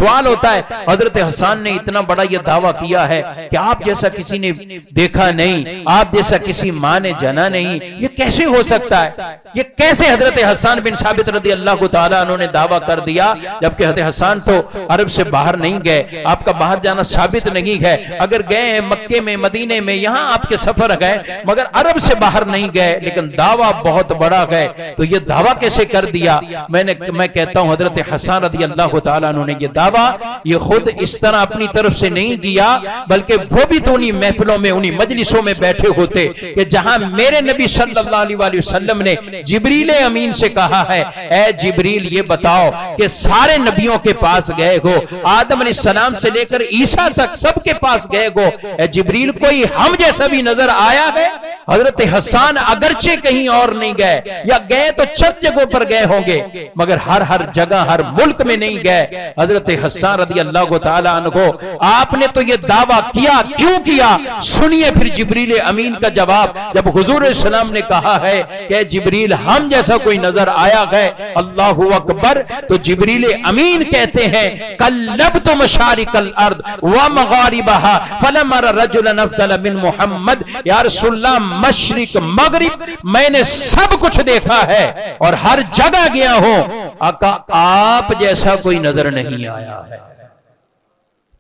سوال ہوتا ہے حضرت حسان نے اتنا بڑا یہ دعویٰ کیا ہے کہ آپ جیسا کسی نے دیکھا نہیں، آپ جیسا کسی ماں نے جنا نہیں، یہ کیسے ہو سکتا ہے؟ یہ کیسے حضرت حسان بن ثابت رضی اللہ تعالیٰ عنہ نے دعویٰ کر دیا، جبکہ حضرت حسان تو عرب سے باہر نہیں گئے، آپ کا باہر جانا ثابت نہیں ہے، اگر گئے مکے میں مدینے میں یہاں آپ کے سفر گئے مگر عرب سے باہر نہیں گئے، لیکن دعویٰ بہت بڑا گئے، تو یہ دعویٰ کیسے کر دیا؟ میں کہتا ہوں حضرت حسان رضی اللہ تعالیٰ عنہ نے یہ دعویٰ یہ خود اس طرح اپنی طرف سے نہیں کیا، بلکہ وہ بھی تو انہی محفلوں میں انہی مجلسوں میں بیٹھے ہوتے کہ جہاں میرے نبی صلی اللہ علیہ وسلم نے جبریل امین سے کہا ہے اے جبریل یہ بتاؤ کہ سارے نبیوں کے پاس گئے ہو، آدم علیہ السلام سے لے کر عیسیٰ تک سب کے پاس گئے ہو، اے جبریل کوئی ہم جیسا بھی نظر آیا ہے؟ حضرت حسان اگرچہ کہیں اور نہیں گئے یا گئے تو چند جگہوں پر گئے ہوں گے مگر ہر جگہ ہر ملک میں نہیں گئے۔ حضرت حسان رضی اللہ تعالیٰ عنہ کو آپ نے تو یہ دعویٰ کیا، کیوں کیا؟ سنیے پھر جبریل امین کا جواب، جب حضور السلام نے کہا ہے کہ جبریل ہم جیسا کوئی نظر آیا ہے، اللہ اکبر، تو جبریل امین کہتے ہیں قلبت مشارق الارض ومغاربها فلم ار رجلا افضل من محمد، یا رسول اللہ مشرق مغرب میں نے سب کچھ دیکھا ہے اور ہر جگہ گیا ہوں، آقا آپ جیسا کوئی نظر نہیں آیا ہے،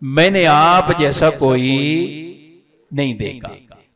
میں نے آپ جیسا کوئی نہیں دیکھا،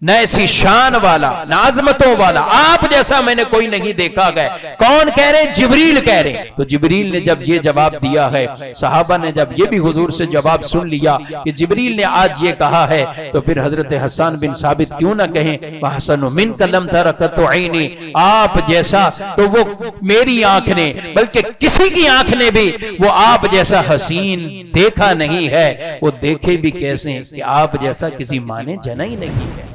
نہ ایسی شان والا نہ عظمتوں والا آپ جیسا میں نے کوئی نہیں دیکھا گیا۔ کون کہہ رہے؟ جبریل کہہ رہے۔ تو جبریل نے جب یہ جواب دیا ہے، صحابہ نے جب یہ بھی حضور سے جواب سن لیا کہ جبریل نے آج یہ کہا ہے، تو پھر حضرت حسان بن ثابت کیوں نہ کہیں وَحَسَنُ مِنْكَ لَمْ تَرَ قَطُّ عَيْنِي، آپ جیسا تو وہ میری آنکھ نے بلکہ کسی کی آنکھ نے بھی وہ آپ جیسا حسین دیکھا نہیں ہے، وہ دیکھے بھی کیسے کہ آپ جیسا کسی ماں نے جنا ہی نہیں ہے۔